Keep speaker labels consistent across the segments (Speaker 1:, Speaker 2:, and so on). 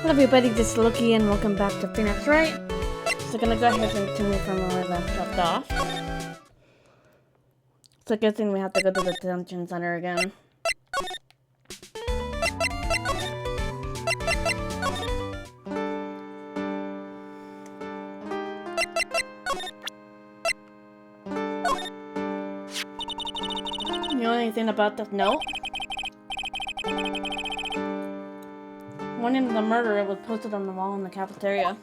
Speaker 1: Hello everybody, this is Loki and welcome back to Phoenix Wright. So gonna go ahead and continue from where we left off. So good thing we have to go to the detention center again. You know anything about this note? Warning of the murder was posted on the wall in the cafeteria.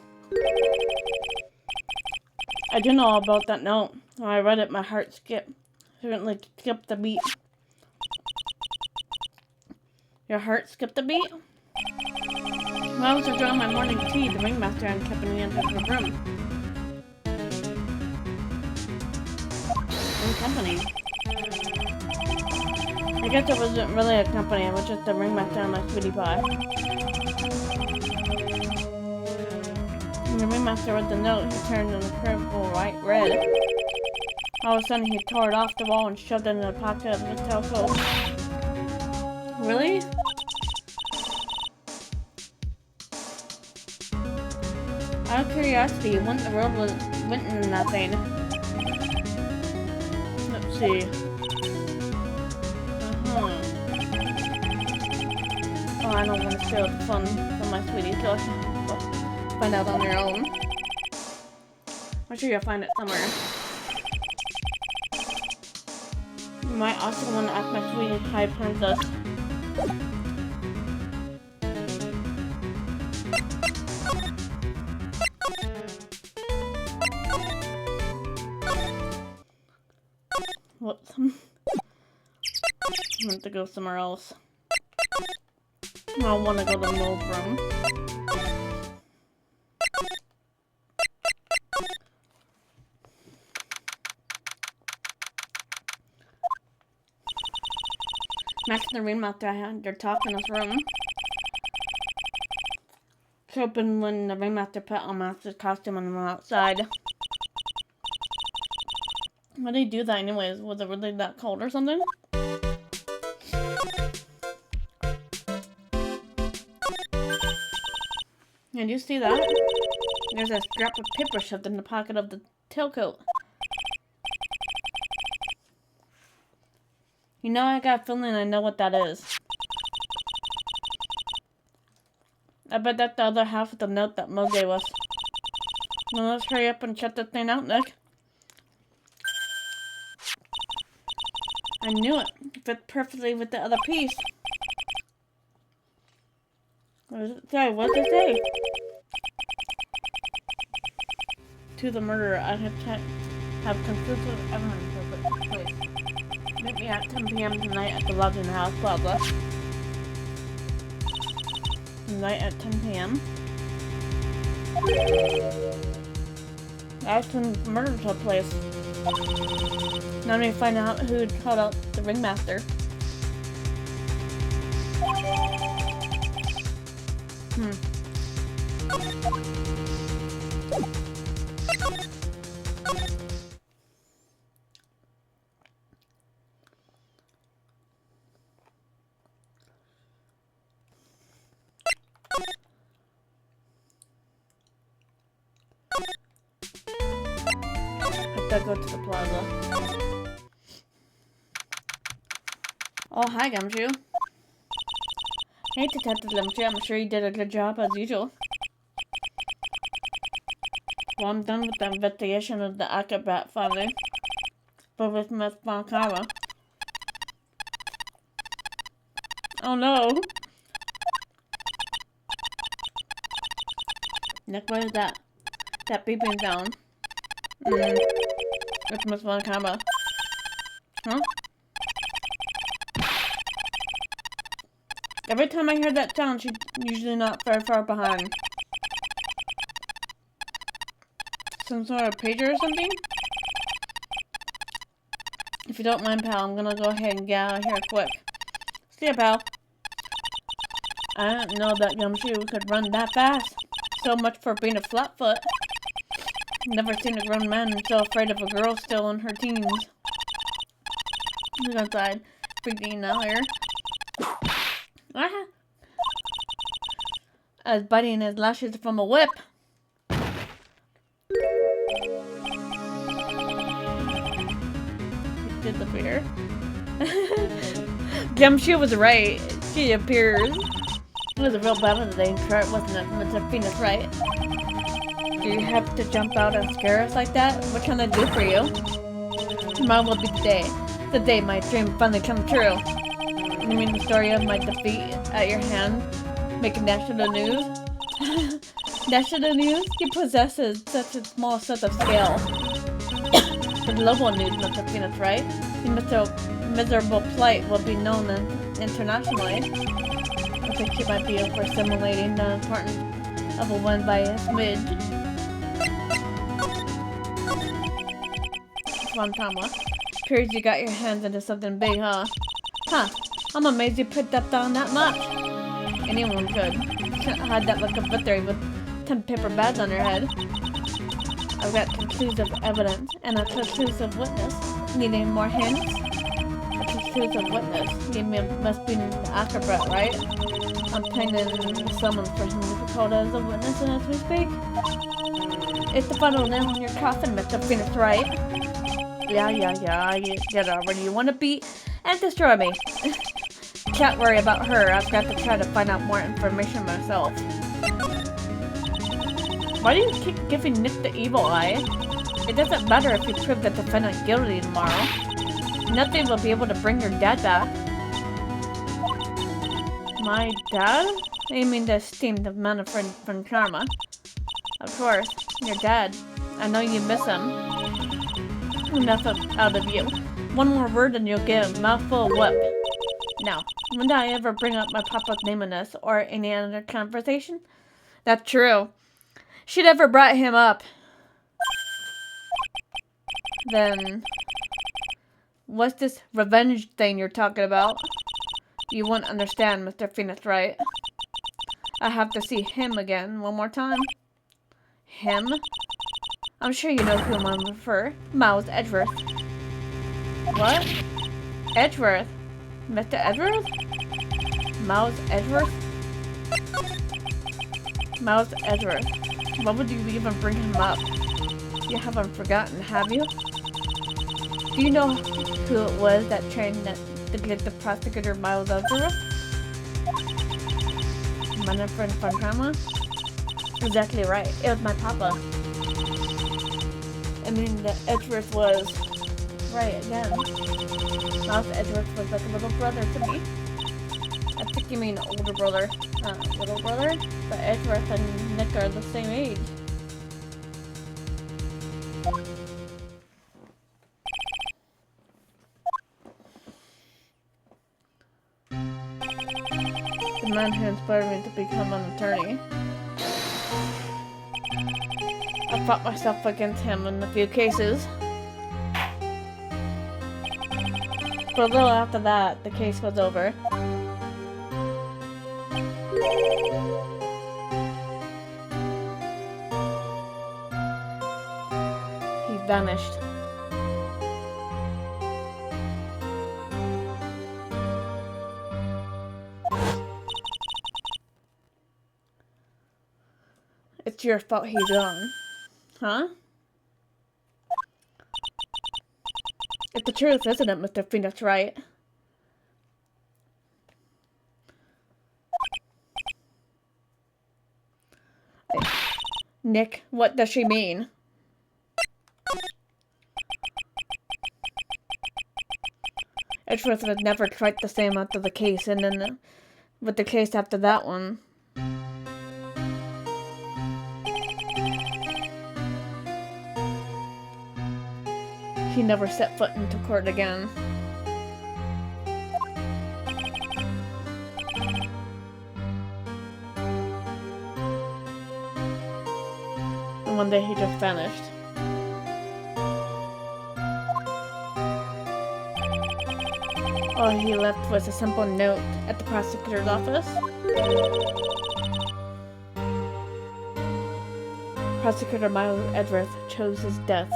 Speaker 1: I do know all about that note. When I read it, my heart certainly skipped a beat. Your heart skipped a beat? When I was enjoying my morning tea, the ringmaster kept me in his room. In company. I guess it wasn't really a company, it was just the ringmaster and my sweetie pie. The ringmaster read the note, he turned an incredible bright red. All of a sudden, he tore it off the wall and shoved it in the pocket of his tailcoat. Really? Out of curiosity, what in the world was written in that thing? Let's see. Oh, I don't want to steal the fun from my sweetie, so find out on your own. I'm sure you'll find it somewhere. You might also want to ask my sweetie pie princess. Whoops. I want to go somewhere else. I want to go to the mold room. Max and the ringmaster had their talk in his room. It's open when the ringmaster put on Max's costume and went outside. Why did he do that anyways? Was it really that cold or something? Did you see that? There's a scrap of paper shoved in the pocket of the tailcoat. You know, I got a feeling I know what that is. I bet that's the other half of the note that Mo gave us. Well, let's hurry up and check this thing out, Nick. I knew it. It fit perfectly with the other piece. What does it say? What does it say? To the murderer, I have conclusive evidence of it took place. Meet me at 10 p.m. tonight at the lodging house, blah blah. Tonight at 10 p.m. That's when the murder took place. Now I need to find out who called out the ringmaster. I gotta go to the plaza. Oh, hi, Gumshoe. Hey, Detective Gumshoe. I'm sure you did a good job, as usual. Well, I'm done with the investigation of the Acrobat family. But with Miss Bonkara. Oh, no. Nick, what is that? That beeping sound. It's Miss Bonkara. Huh? Every time I hear that sound, she's usually not very far behind. Some sort of pager or something? If you don't mind, pal, I'm gonna go ahead and get out of here quick. See ya, pal. I didn't know that Gumshoe could run that fast. So much for being a flatfoot. Never seen a grown man so afraid of a girl still in her teens. He's outside, freaking out here. as biting his lashes from a whip. He disappeared. Gumshoe was right. She appears. It was a real battle today, Kurt, wasn't it, Mr. Phoenix, right? Do you have to jump out and scare us like that? What can I do for you? Tomorrow will be the day my dream finally come true. You mean the story of my defeat at your hand, making national news? National news? He possesses such a small set of scale. The global news, Mr. Phoenix, right? Your miserable plight will be known internationally. I think he might be overstimulating the importance of a win by a smidge. One comma. Appears you got your hands into something big, huh? Huh. I'm amazed you picked up on that much. Anyone could. Hide that look of victory with 10 paper bags on your head. I've got conclusive evidence and a conclusive witness. Need any more hints? A conclusive witness. You must be an acrobat, right? I'm planning someone for him to be called as a witness as we speak. It's the final nail in your coffin, Mr. Phoenix, right? Yeah, you get already. You want to beat and destroy me. Can't worry about her. I've got to try to find out more information myself. Why do you keep giving Nick the evil eye? It doesn't matter if you prove the defendant guilty tomorrow. Nothing will be able to bring your dad back. My dad? You mean the esteemed man from Karma? Of course, your dad. I know you miss him. Enough out of you. One more word and you'll get a mouthful of whip. Now, when did I ever bring up my papa's name in this or any other conversation? That's true. She never brought him up. Then, what's this revenge thing you're talking about? You won't understand, Mr. Phoenix, right? I have to see him again one more time. Him? I'm sure you know whom I refer. Miles Edgeworth. What? Edgeworth? Mr. Edgeworth? Miles Edgeworth? Miles Edgeworth. Why would you even bring him up? You haven't forgotten, have you? Do you know who it was that trained the detective prosecutor Miles Edgeworth? My friend from Grandma? Exactly right. It was my papa. I mean, the Edgeworth was right again. Miles Edgeworth was like a little brother to me. I think you mean older brother, not little brother. But Edgeworth and Nick are the same age. The man who inspired me to become an attorney. I fought myself against him in a few cases. But a little after that, the case was over. He vanished. It's your fault he's gone. Huh? It's the truth, isn't it, Mr. Phoenix, right? Nick, what does she mean? Edgeworth was never quite the same after the case, and then with the case after that one. He never set foot into court again. And one day he just vanished. All he left was a simple note at the prosecutor's office. Prosecutor Miles Edgeworth chose his death.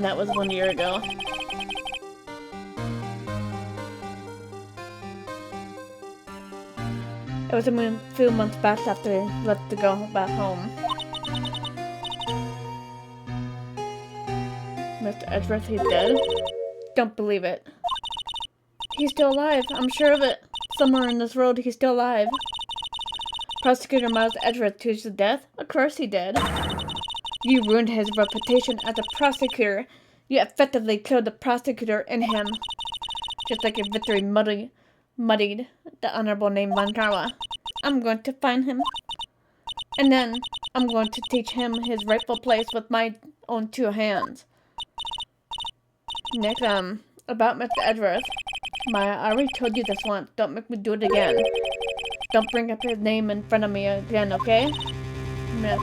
Speaker 1: And that was 1 year ago. It was a few months back after he left to go back home. Mr. Edgeworth, he's dead? Don't believe it. He's still alive, I'm sure of it. Somewhere in this road, he's still alive. Prosecutor Miles Edgeworth to his death? Of course he did. You ruined his reputation as a prosecutor. You effectively killed the prosecutor in him. Just like your victory muddied the honorable name Von Karma. I'm going to find him. And then I'm going to teach him his rightful place with my own 2 hands. Next, about Mr. Edgeworth. Maya, I already told you this once. Don't make me do it again. Don't bring up his name in front of me again, okay? Miss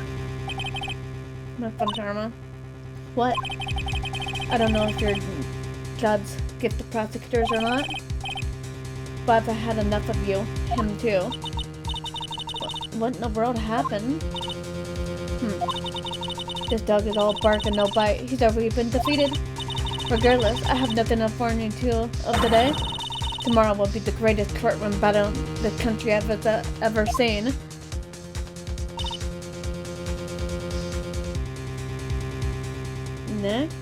Speaker 1: Von Karma. What? I don't know if you're God's gift to prosecutors or not, but I've had enough of you. Him too. What in the world happened? This dog is all bark and no bite. He's already been defeated. Regardless, I have nothing to inform you of today. Tomorrow will be the greatest courtroom battle the country has ever seen. Next.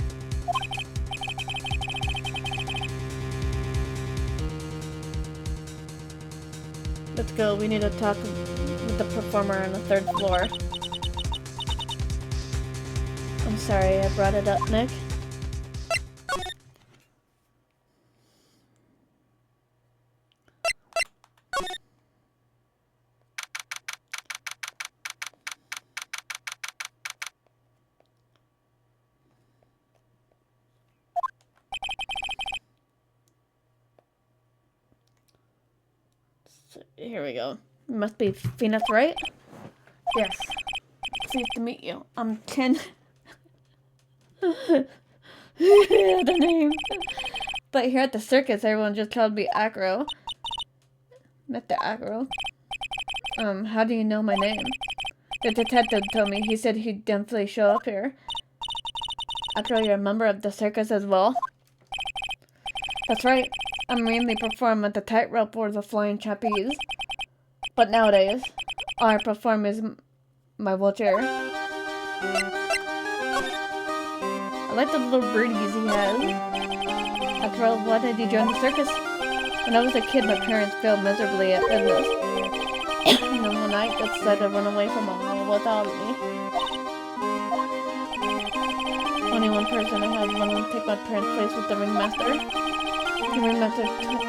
Speaker 1: Let's go. We need to talk with the performer on the 3rd floor. I'm sorry I brought it up, Nick. Here we go. Must be Phoenix, right? Yes. Pleased to meet you. I'm Ken. The name. But here at the circus, everyone just called me Acro. Mr. Acro. How do you know my name? The detective told me. He said he'd definitely show up here. Acro, you're a member of the circus as well? That's right. I mainly perform at the tightrope or the flying trapeze. But nowadays, all I perform is my wheelchair. I like the little birdies he has. After all, why did you join the circus? When I was a kid, my parents failed miserably at business. And then one night, they decided to run away from home without me. Only one person I had wanted to take my parents' place with the ringmaster. The ringmaster took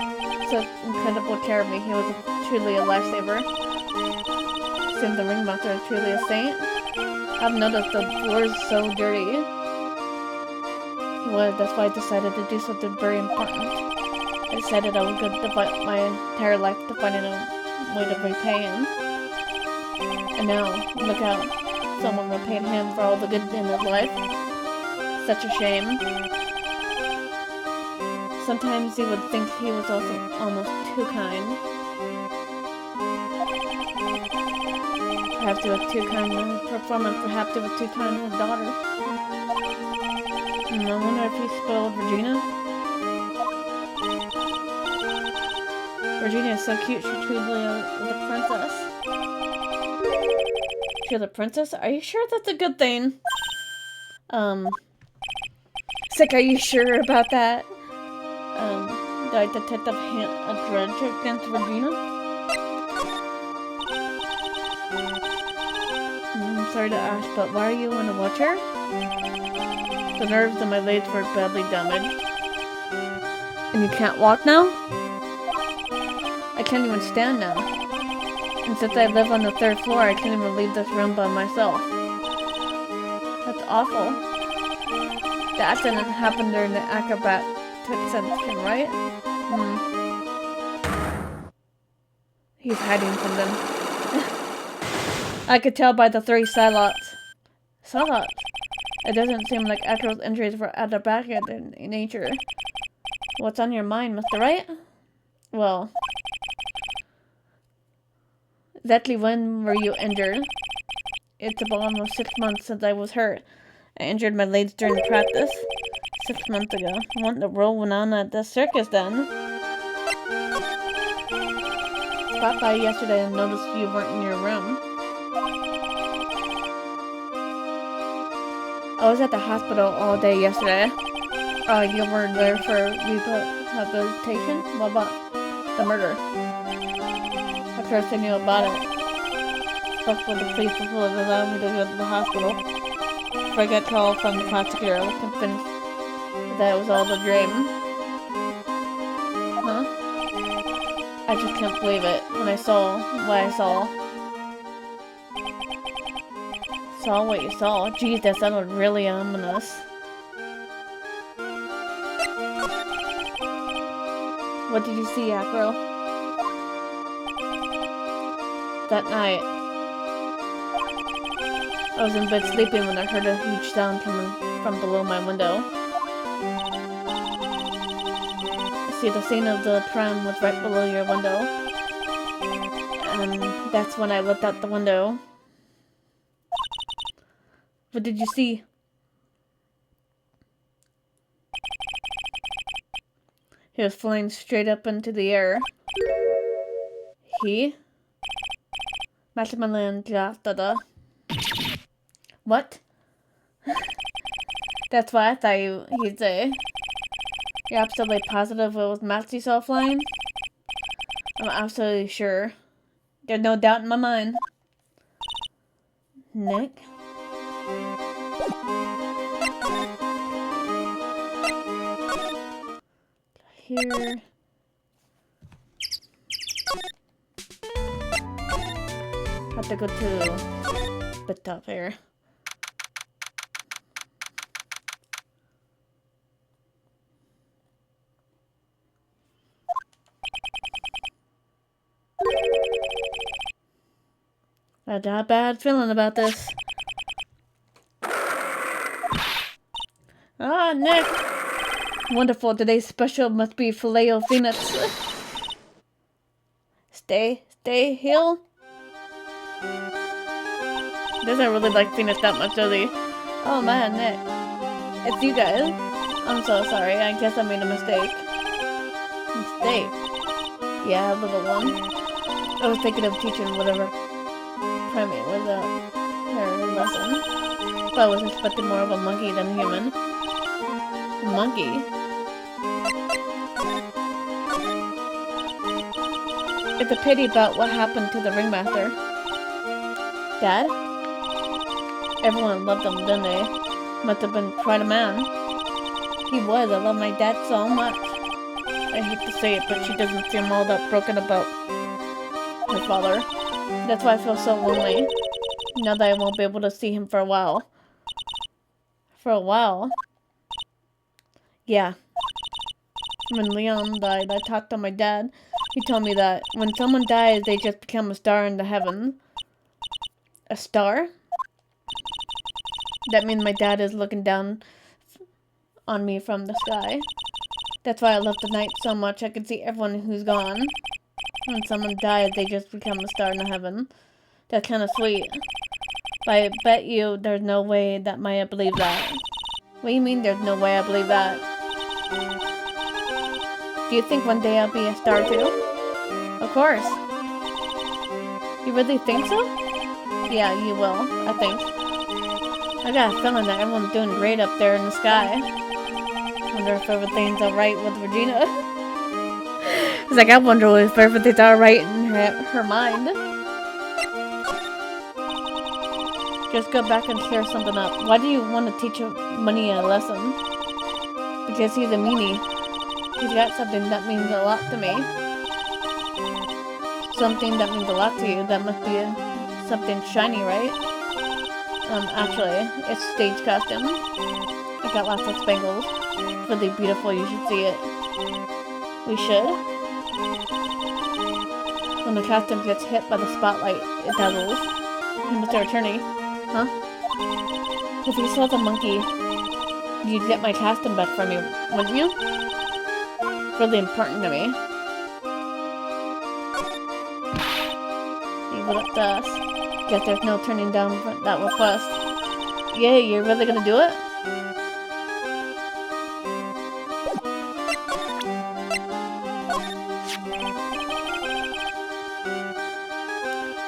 Speaker 1: such incredible care of me. He was truly a lifesaver. Seems the ringmaster is truly a saint. I've noticed the floor is so dirty. Well, that's why I decided to do something very important. I decided I would devote my entire life to finding a way to repay him. And now, look out. Someone repaid him for all the good in his life. Such a shame. Sometimes you would think he was also almost too kind. Perhaps he was too kind in his performance. Perhaps he was too kind to his daughter. I wonder if he spoiled Regina. Regina is so cute. She's truly a princess. She's a princess? Are you sure that's a good thing? Sick, are you sure about that? Did Detective Hunt a grudge against Regina? I'm sorry to ask, but why are you in a wheelchair? The nerves in my legs were badly damaged. And you can't walk now? I can't even stand now. And since I live on the 3rd floor, I can't even leave this room by myself. That's awful. The accident happened during the acrobatic section, right? He's hiding from them. I could tell by the 3 silots. Silots? It doesn't seem like Acro's injuries were acrobatic in nature. What's on your mind, Mr. Wright? Well, exactly when were you injured? It's about almost 6 months since I was hurt. I injured my legs during practice. 6 months ago. What the world went on at the circus then? Stopped by yesterday and noticed you weren't in your room. I was at the hospital all day yesterday. You were there for rehabilitation? What about the murder? At first I knew about it. Spoke with the police before they allowed me to go to the hospital. Before I got called from the prosecutor, I was convinced that it was all a dream. Huh? I just can't believe it when I saw what I saw. Saw what you saw? Geez, that sounded really ominous. What did you see, Acro? That night, I was in bed sleeping when I heard a huge sound coming from below my window. See, the scene of the crime was right below your window. And that's when I looked out the window. What did you see? He was flying straight up into the air. He? Maximilian Dada. What? That's what I thought he'd say. You're absolutely positive it was Max you saw flying? I'm absolutely sure. There's no doubt in my mind. Nick? Here. Have to go to the top here. I got a bad feeling about this. Ah, Nick! Wonderful, today's special must be Filet-O-Phoenix. Stay heal? Doesn't really like Phoenix that much, does he? Oh man, Nick. It's you guys. I'm so sorry, I guess I made a mistake. Mistake? Yeah, little one. I was thinking of teaching whatever primate was her lesson. But I was expecting more of a monkey than a human. A monkey? It's a pity about what happened to the ringmaster. Dad? Everyone loved him, didn't they? Must have been quite a man. He was. I love my dad so much. I hate to say it, but she doesn't seem all that broken about her father. That's why I feel so lonely. Now that I won't be able to see him for a while. For a while? Yeah. When Leon died, I talked to my dad. He told me that when someone dies, they just become a star in the heavens. A star? That means my dad is looking down on me from the sky. That's why I love the night so much. I can see everyone who's gone. When someone dies, they just become a star in the heaven. That's kind of sweet. But I bet you there's no way that Maya believes that. What do you mean there's no way I believe that? Do you think one day I'll be a star too? Of course. You really think so? Yeah, you will, I think. I got a feeling that everyone's doing great up there in the sky. Wonder if everything's alright with Regina. It's like, I wonder if everything's alright in her mind. Just go back and clear something up. Why do you want to teach Money a lesson? Because he's a meanie. He's got something that means a lot to me. Something that means a lot to you. That must be something shiny, right? Actually, it's stage costume. I got lots of spangles. It's really beautiful, you should see it. We should? When the costume gets hit by the spotlight, it dazzles. Hey, Mr. Attorney. Huh? If you saw the monkey, you'd get my costume back from me, wouldn't you? Really important to me. Leave it up to us. Guess there's no turning down that request. Yay, you're really gonna do it?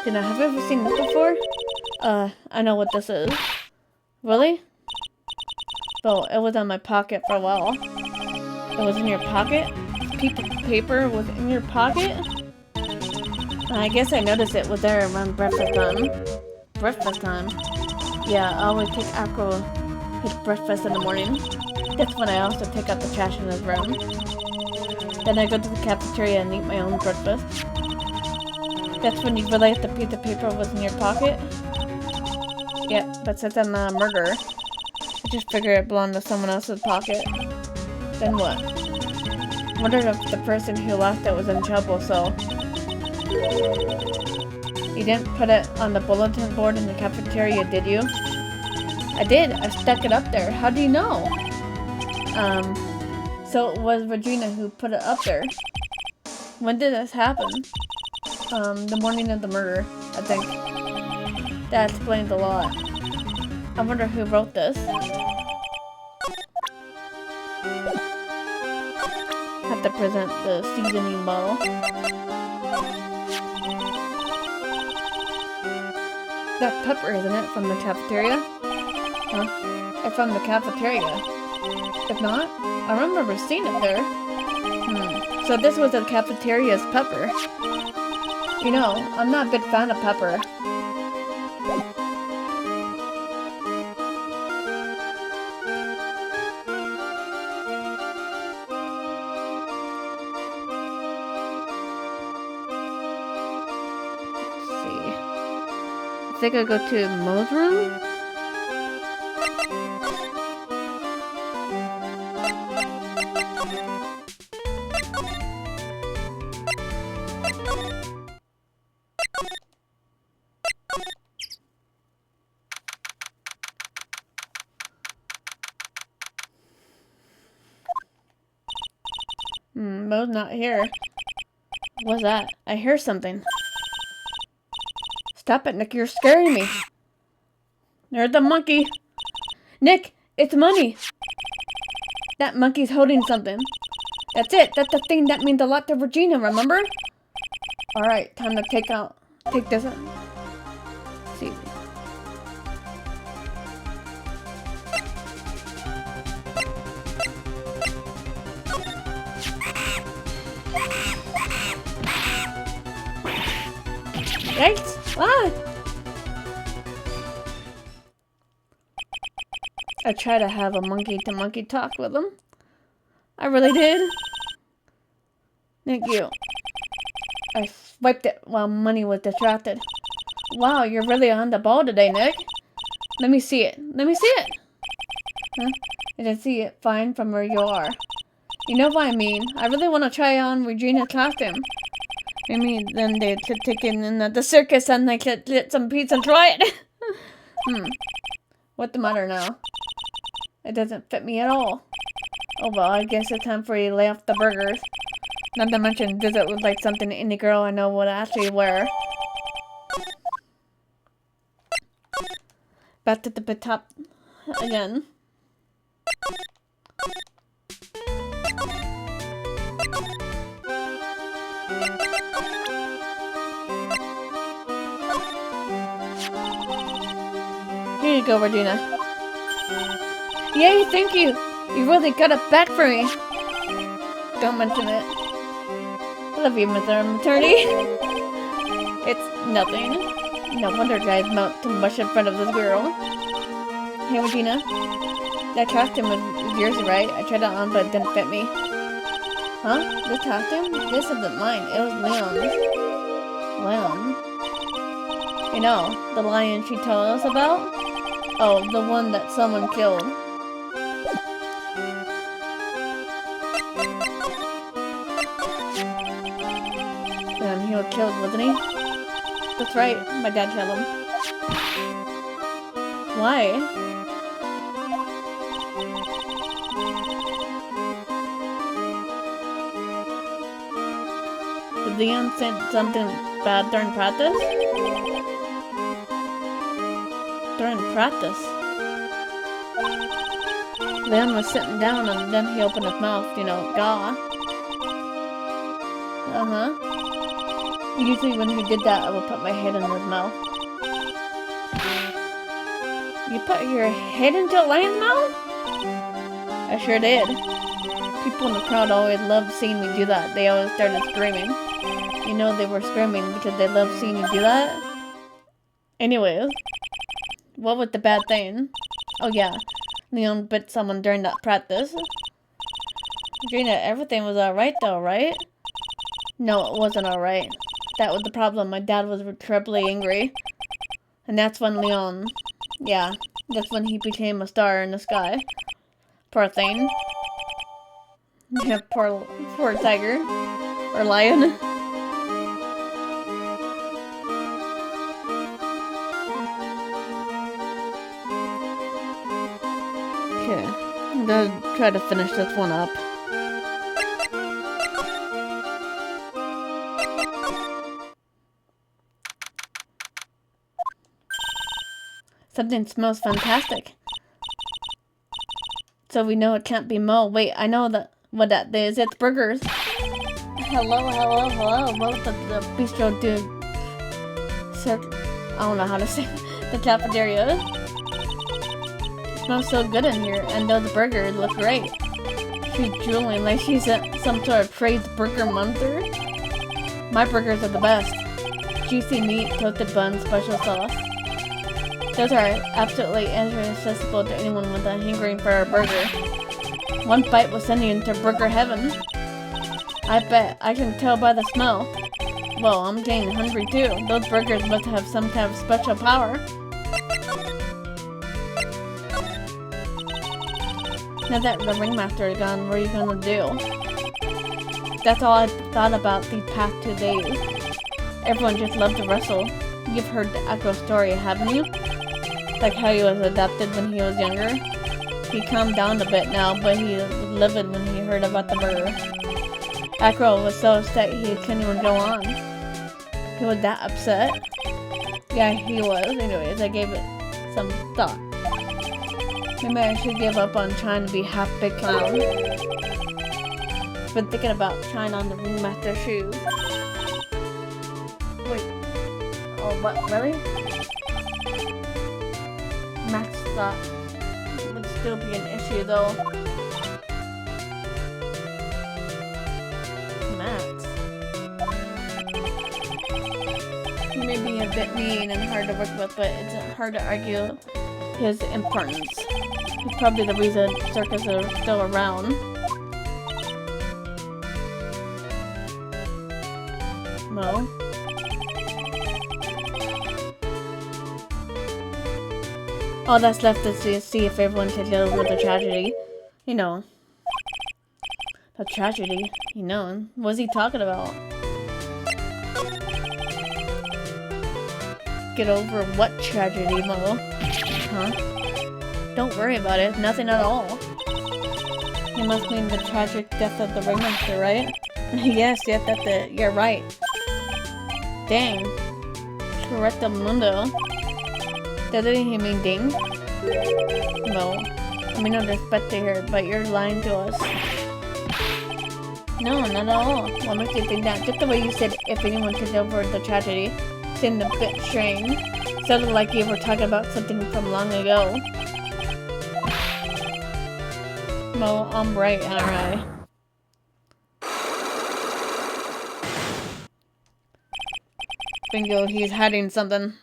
Speaker 1: Regina, have you ever seen this before? I know what this is. Really? Well, it was on my pocket for a while. It was in your pocket? Paper was in your pocket? I guess I noticed it was there around breakfast time. Breakfast time? Yeah, I always take Akko his breakfast in the morning. That's when I also take out the trash in his room. Then I go to the cafeteria and eat my own breakfast. That's when you realize the piece of paper was in your pocket? Yep, but since I'm not a murderer, I just figured it belonged to someone else's pocket. Then what? Wondered if the person who lost it was in trouble, so... You didn't put it on the bulletin board in the cafeteria, did you? I did. I stuck it up there. How do you know? So it was Regina who put it up there. When did this happen? The morning of the murder, I think. That explains a lot. I wonder who wrote this. Have to present the seasoning bottle. That's pepper, isn't it? From the cafeteria? Huh? It's from the cafeteria. If not, I remember seeing it there. So this was the cafeteria's pepper. You know, I'm not a big fan of pepper. Let's see. I think I go to Mo's room? Mo's not here. What's that? I hear something. Stop it, Nick. You're scaring me. There's the monkey. Nick, it's money. That monkey's holding something. That's it. That's the thing that means a lot to Regina, remember? Alright, time to take this out. See. Yikes! Ah! I tried to have a monkey-to-monkey talk with him. I really did. Thank you. I swiped it while Money was distracted. Wow, you're really on the ball today, Nick. Let me see it. Let me see it. Huh? I can see it fine from where you are. You know what I mean. I really want to try on Regina's costume. Maybe then they could take it in at the circus and they could get some pizza and try it. What's the matter now? It doesn't fit me at all. Oh well, I guess it's time for you to lay off the burgers. Not to mention, does it look like something any girl I know would actually wear? Back to the top again. Here you go, Regina. Yay, thank you! You really got it back for me. Don't mention it. I love you, Mr. Maternity. It's nothing. No wonder guys mount too much in front of this girl. Hey, Regina. That costume is yours, right? I tried it on, but it didn't fit me. Huh? This costume? This isn't mine. It was Leon's. Leon? You know, the lion she told us about? Oh, the one that someone killed. He was killed, wasn't he? That's right, my dad killed him. Why? Did Leon say something bad during practice? During practice? Leon was sitting down and then he opened his mouth, you know, gah. Uh-huh. Usually when he did that, I would put my head in his mouth. You put your head into a lion's mouth? I sure did. People in the crowd always loved seeing me do that. They always started screaming. You know they were screaming because they loved seeing you do that? Anyways, what was the bad thing? Oh yeah, Leon bit someone during that practice. Gina, everything was alright though, right? No, it wasn't alright. That was the problem. My dad was terribly angry. And that's when Leon... Yeah, that's when he became a star in the sky. Poor thing. Yeah, poor tiger. Or lion. Okay, I'm gonna try to finish this one up. Something smells fantastic. So we know it can't be Mo. Wait, I know what that is. It's burgers. Hello. What the bistro do? I don't know how to say it. The cafeteria. It smells so good in here, and those burgers look great. She's drooling like she's some sort of praised burger monster. My burgers are the best. Juicy meat, toasted buns, special sauce. Those are absolutely inaccessible to anyone with a hankering for a burger. One bite will send you into burger heaven. I bet. I can tell by the smell. Well, I'm getting hungry too. Those burgers must have some kind of special power. Now that the ringmaster is gone, what are you gonna do? That's all I've thought about these past 2 days. Everyone just loved to wrestle. You've heard the Echo story, haven't you? Like how he was adopted when he was younger. He calmed down a bit now, but he was livid when he heard about the murder. Acro was so upset he couldn't even go on. He was that upset? Yeah, he was. Anyways, I gave it some thought. Maybe I should give up on trying to be half big clown. Been thinking about trying on the ringmaster shoes. Wait. Oh, what? Really? Max thought it would still be an issue though. Max. He may be a bit mean and hard to work with, but it's hard to argue his importance. He's probably the reason circus are still around. Mo? All that's left is to see if everyone can deal with the tragedy. You know. The tragedy? You know. What's he talking about? Get over what tragedy, Mo? Huh? Don't worry about it. Nothing at all. He must mean the tragic death of the ringmaster, right? yes, that's it. You're right. Dang. Correcto mundo. Doesn't he mean ding? No. I mean no respect to her, but you're lying to us. No, not at all. What makes you think that? Just the way you said if anyone could over the tragedy seemed a bit strange. Sounded like you were talking about something from long ago. Mo, I'm right, aren't I? Bingo, he's hiding something.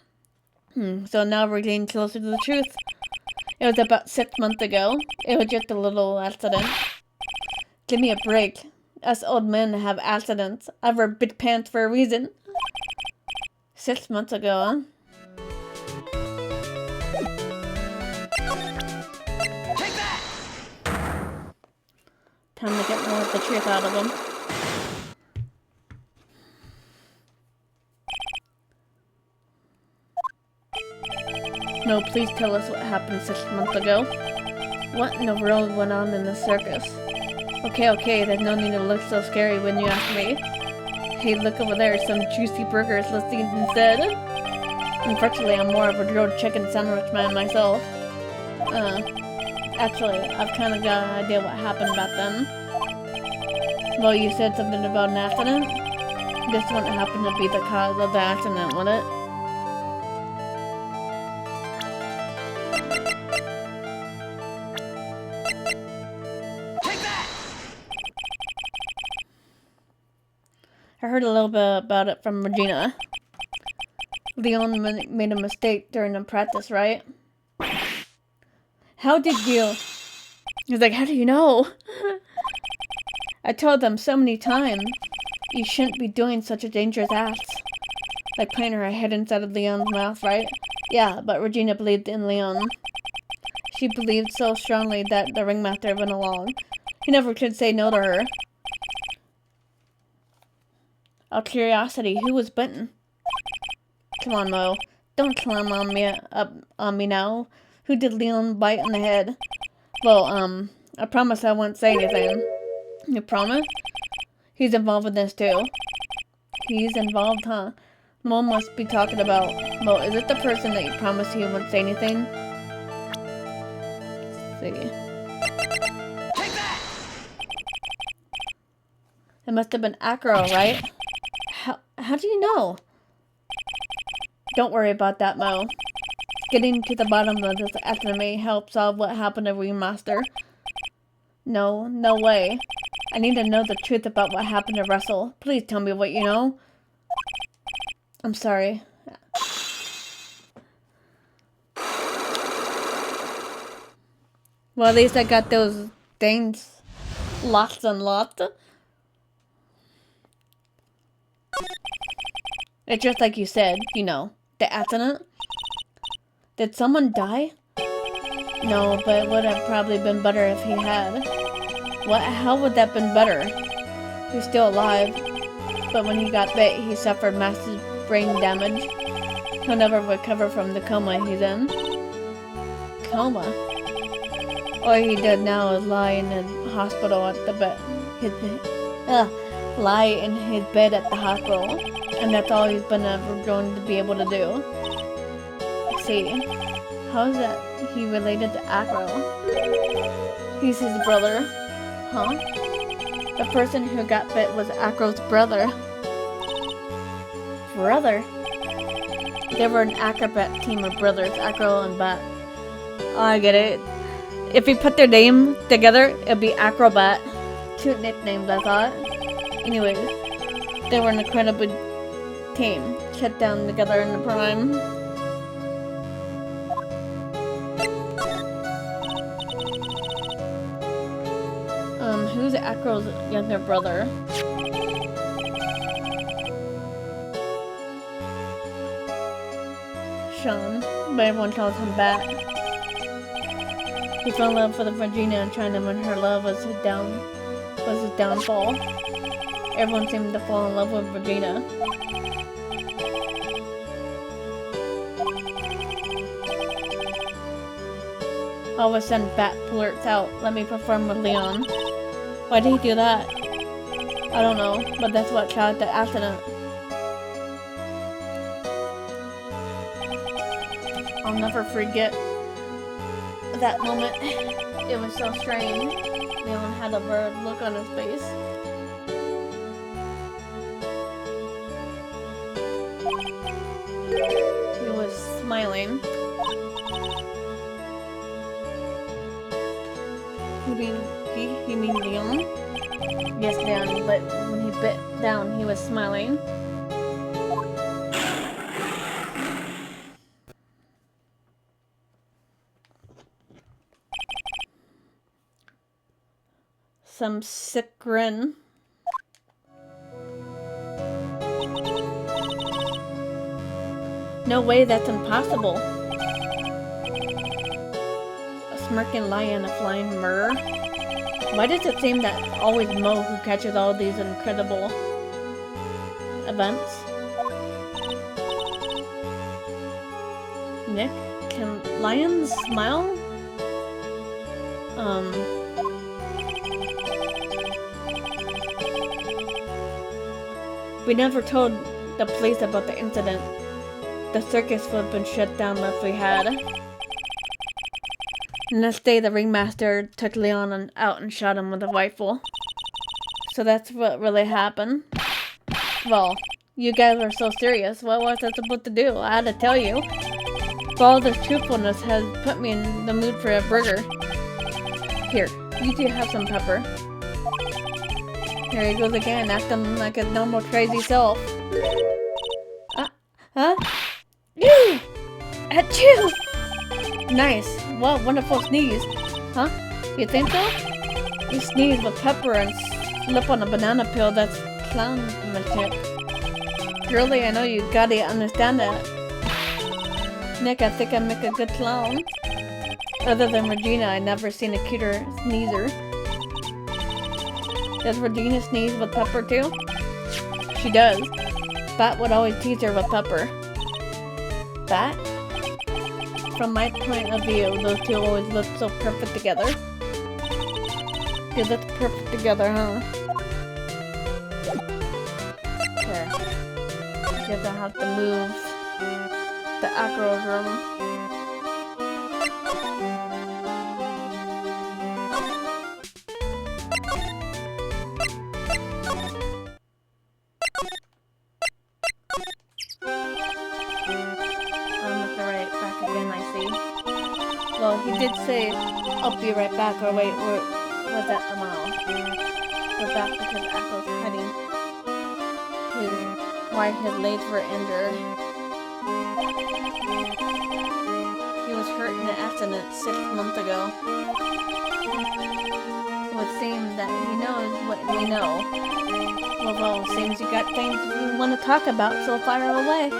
Speaker 1: So now we're getting closer to the truth. It was about 6 months ago. It was just a little accident. Give me a break. Us old men have accidents. I wear big pants for a reason. 6 months ago, huh? Take that! Time to get more of the truth out of him. No, please tell us what happened 6 months ago. What in the world went on in the circus? Okay, there's no need to look so scary when you ask me. Hey, look over there, some juicy burgers, let's eat instead. Unfortunately, I'm more of a grilled chicken sandwich man myself. Actually, I've kind of got an idea what happened back then. Well, you said something about an accident? This wouldn't happen to be the cause of the accident, would it?
Speaker 2: Take that!
Speaker 1: I heard a little bit about it from Regina. Leon made a mistake during the practice, right? How did you... He's like, how do you know? I told them so many times. You shouldn't be doing such a dangerous act. Like putting her head inside of Leon's mouth, right? Yeah, but Regina believed in Leon. She believed so strongly that the ringmaster went along. He never could say no to her. Out of curiosity, who was bitten? Come on, Mo. Don't climb on me now. Who did Leon bite in the head? Well, I promise I won't say anything. You promise? He's involved with this too. He's involved, huh? Mo must be talking about... Mo, is it the person that you promised he wouldn't say anything? Let's see.
Speaker 2: Take that!
Speaker 1: It must have been Acro, right? How do you know? Don't worry about that, Mo. Getting to the bottom of this accident may help solve what happened to Ringmaster. No way. I need to know the truth about what happened to Russell. Please tell me what you know. I'm sorry. Well, at least I got those things. Lots and lots. It's just like you said, you know, the accident. Did someone die? No, but it would have probably been better if he had. What? How would that have been better? He's still alive. But when he got bit, he suffered massive brain damage. He'll never recover from the coma he's in. Coma? All he did now is lie in the hospital at the bed. Lie in his bed at the hospital. And that's all he's been ever going to be able to do. See, how is that he related to Acro? He's his brother. Huh? The person who got bit was Acro's brother. Brother? They were an acrobat team of brothers, Acro and Bat. Oh, I get it. If we put their name together, it'd be Acrobat. Cute nicknames, I thought. Anyways, they were an incredible team. Kept down together in the prime. Who's Acro's younger brother? Sean, but everyone calls him Bat. He fell in love with Regina and trying to win her love was his downfall. Everyone seemed to fall in love with Regina. All of a sudden, Bat blurts out, "Let me perform with Leon." Why did he do that? I don't know, but that's what caused the accident. I'll never forget that moment. It was so strange. Leon had a weird look on his face. He was smiling. You mean Leon? Yes, Leon, but when he bit down, he was smiling. Some sick grin. No way, that's impossible. A smirking lion, a flying myrrh. Why does it seem that always Mo who catches all these incredible events? Nick, can lions smile? We never told the police about the incident. The circus would have been shut down if we had. The next day, the ringmaster took Leon out and shot him with a rifle. So that's what really happened. Well, you guys were so serious. What was I supposed to do? I had to tell you. But all this truthfulness has put me in the mood for a burger. Here, you two have some pepper. Here he goes again, acting like his normal crazy self. Huh? Ew! Achoo! Nice. Wow, wonderful sneeze. Huh? You think so? You sneeze with pepper and slip on a banana peel that's clownmanship. Girlie, I know you gotta understand that. Nick, I think I make a good clown. Other than Regina, I never seen a cuter sneezer. Does Regina sneeze with pepper too? She does. Bat would always tease her with pepper. Bat? From my point of view, those two always look so perfect together. They look perfect together, huh? Okay. I guess I'll have to move the acro's room. Well, he did say, I'll be right back, or wait, was that tomorrow? We're back because Echo's hiding why his legs were injured. He was hurt in an accident 6 months ago. It would seem that he knows what we know. Well, seems you got things we want to talk about, so fire away.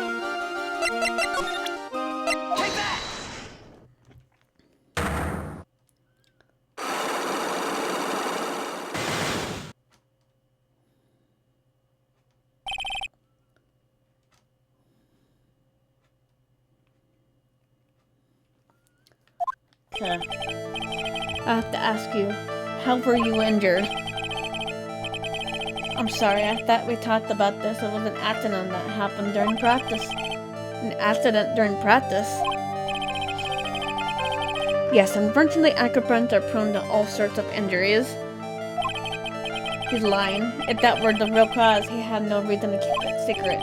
Speaker 1: I have to ask you, how were you injured? I'm sorry, I thought we talked about this. It was an accident that happened during practice. An accident during practice? Yes, unfortunately, acrobats are prone to all sorts of injuries. He's lying. If that were the real cause, he had no reason to keep it secret.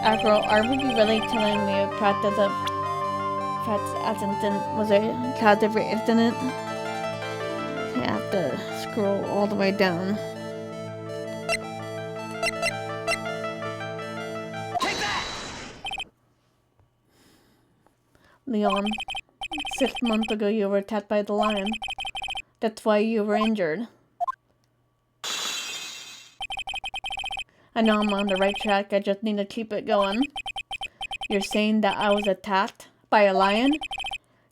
Speaker 1: Acro, are we really telling me a practice accident was a cause of your incident? I have to scroll all the way down.
Speaker 2: Take that!
Speaker 1: Leon, 6 months ago you were attacked by the lion. That's why you were injured. I know I'm on the right track, I just need to keep it going. You're saying that I was attacked by a lion?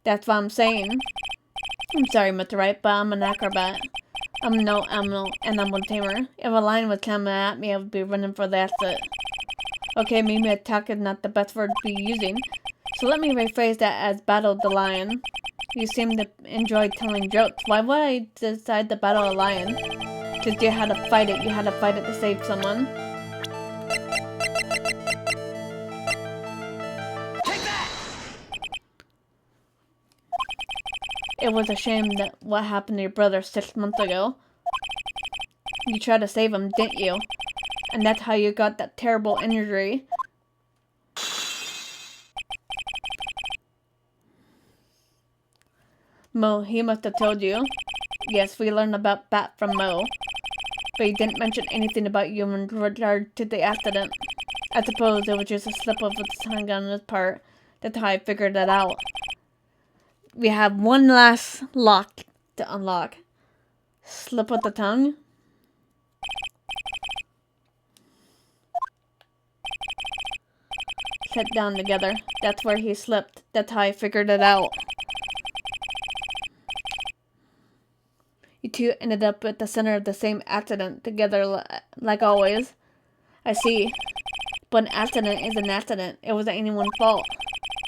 Speaker 1: That's what I'm saying. I'm sorry, Mr. Wright, but I'm an acrobat. I'm no animal tamer. If a lion was coming at me, I would be running for the exit. Okay, maybe attack is not the best word to be using, so let me rephrase that as battle the lion. You seem to enjoy telling jokes. Why would I decide to battle a lion? Because you had to fight it. You had to fight it to save someone. It was a shame that what happened to your brother 6 months ago. You tried to save him, didn't you? And that's how you got that terrible injury. Mo, he must have told you. Yes, we learned about Bat from Mo. But he didn't mention anything about you in regard to the accident. I suppose it was just a slip of the tongue on his part. That's how I figured that out. We have one last lock to unlock. Slip of the tongue. Sit down together. That's where he slipped. That's how I figured it out. You two ended up at the center of the same accident together like always. I see. But an accident is an accident. It wasn't anyone's fault.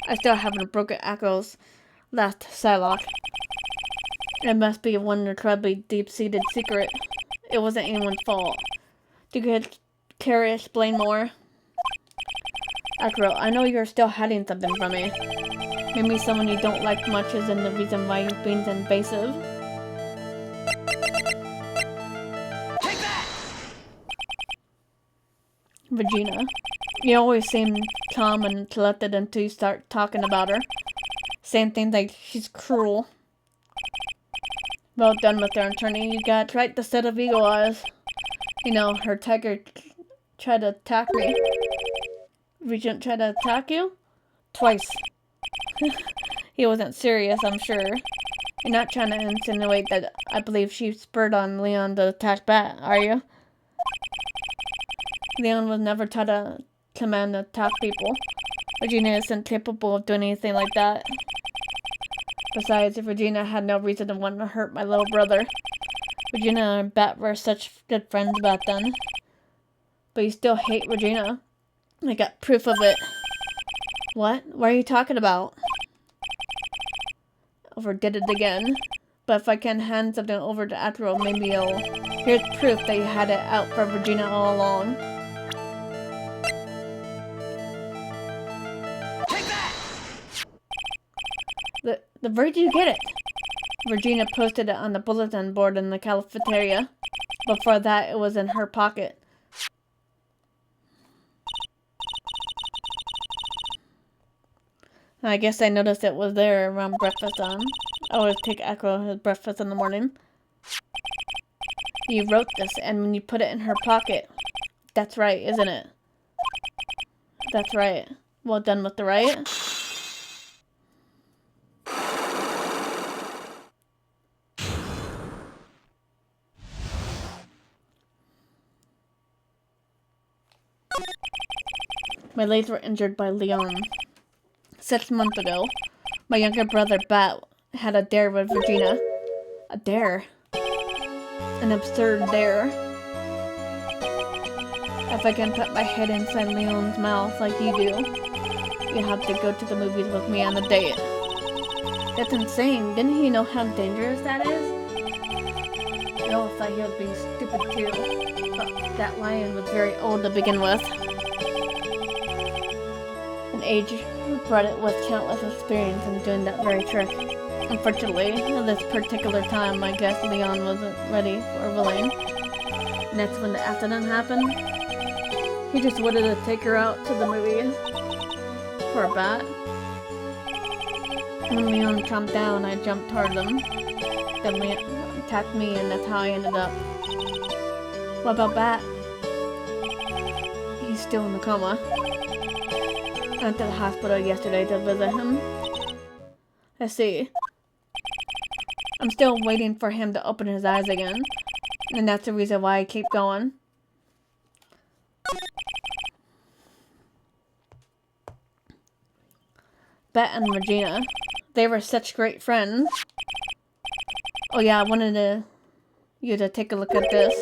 Speaker 1: I still haven't broken Echo's last Psylocke. It must be one incredibly deep-seated secret. It wasn't anyone's fault. Do you care to explain more? Acro, I know you're still hiding something from me. Maybe someone you don't like much isn't the reason why you're being invasive. Regina. You always seem calm and collected until you start talking about her. Saying things like she's cruel. Well done, Mr. Attorney. You got right the set of eagle eyes. You know, her tiger tried to attack me. Regent tried to attack you? Twice. He wasn't serious, I'm sure. You're not trying to insinuate that I believe she spurred on Leon to attack back, are you? Leon was never taught to command to attack people. Regina isn't capable of doing anything like that. Besides, Regina had no reason to want to hurt my little brother. Regina and Bat were such good friends back then. But you still hate Regina. I got proof of it. What? What are you talking about? Overdid it again. But if I can hand something over to Atro, maybe you'll... Here's proof that you had it out for Regina all along.
Speaker 2: Take that!
Speaker 1: Where did you get it? Regina posted it on the bulletin board in the cafeteria. Before that, it was in her pocket. I guess I noticed it was there around breakfast time. I always take Akro his breakfast in the morning. You wrote this, and when you put it in her pocket. That's right, isn't it? That's right. Well done with the right. My legs were injured by Leon. 6 months ago, my younger brother Bat had a dare with Regina. A dare? An absurd dare. If I can put my head inside Leon's mouth like you do, you have to go to the movies with me on a date. That's insane. Didn't he know how dangerous that is? We all thought he was being stupid too. But that lion was very old to begin with. An age brought it with countless experience in doing that very trick. Unfortunately, at this particular time, I guess Leon wasn't ready or willing. And that's when the accident happened. He just wanted to take her out to the movies. Poor Bat. When Leon calmed down, I jumped toward him. Then Leon attacked me, and that's how I ended up. What about Bat? He's still in the coma. I went to the hospital yesterday to visit him. I see. I'm still waiting for him to open his eyes again. And that's the reason why I keep going. Bet and Regina. They were such great friends. Oh yeah, I wanted you to take a look at this.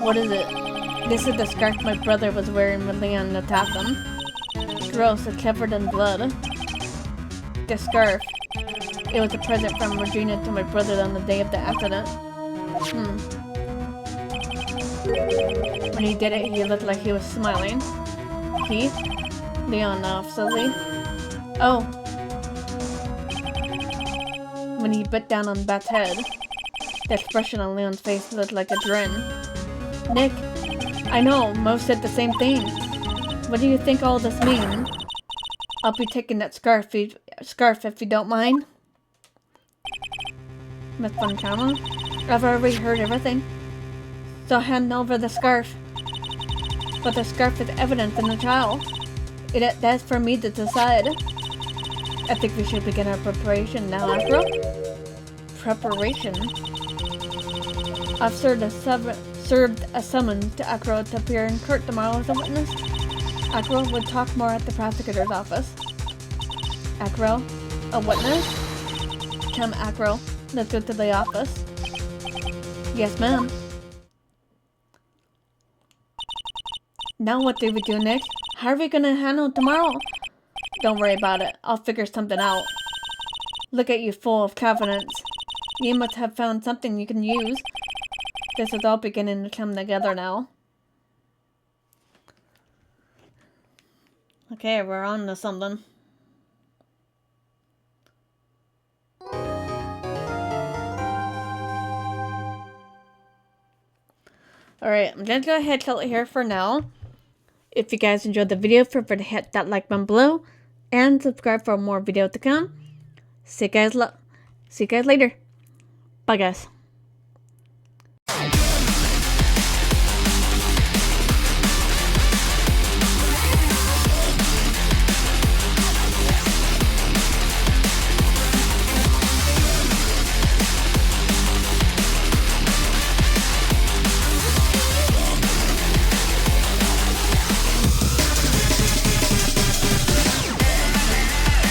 Speaker 1: What is it? This is the scarf my brother was wearing when Leon attacked him. Gross, it's covered in blood. The scarf. It was a present from Regina to my brother on the day of the accident. When he did it, he looked like he was smiling. He? Leon laughed slowly. Oh. When he bit down on Bat's head, the expression on Leon's face looked like a grin. Nick, I know, Mo said the same thing. What do you think all this means? I'll be taking that scarf if you don't mind. Miss Bunchamel, I've already heard everything. So hand over the scarf. But the scarf is evidence in the trial. That's for me to decide. I think we should begin our preparation now, Afro. Preparation? I've served a summons to Akro to appear in court tomorrow as a witness. Akro would talk more at the prosecutor's office. Akro? A witness? Come, Akro. Let's go to the office. Yes, ma'am. Now what do we do, Nick? How are we gonna handle tomorrow? Don't worry about it. I'll figure something out. Look at you, full of confidence. You must have found something you can use. This is all beginning to come together now. Okay, we're on to something. Alright, I'm gonna go ahead and kill it here for now. If you guys enjoyed the video, feel free to hit that like button below and subscribe for more videos to come. See you guys later. Bye guys.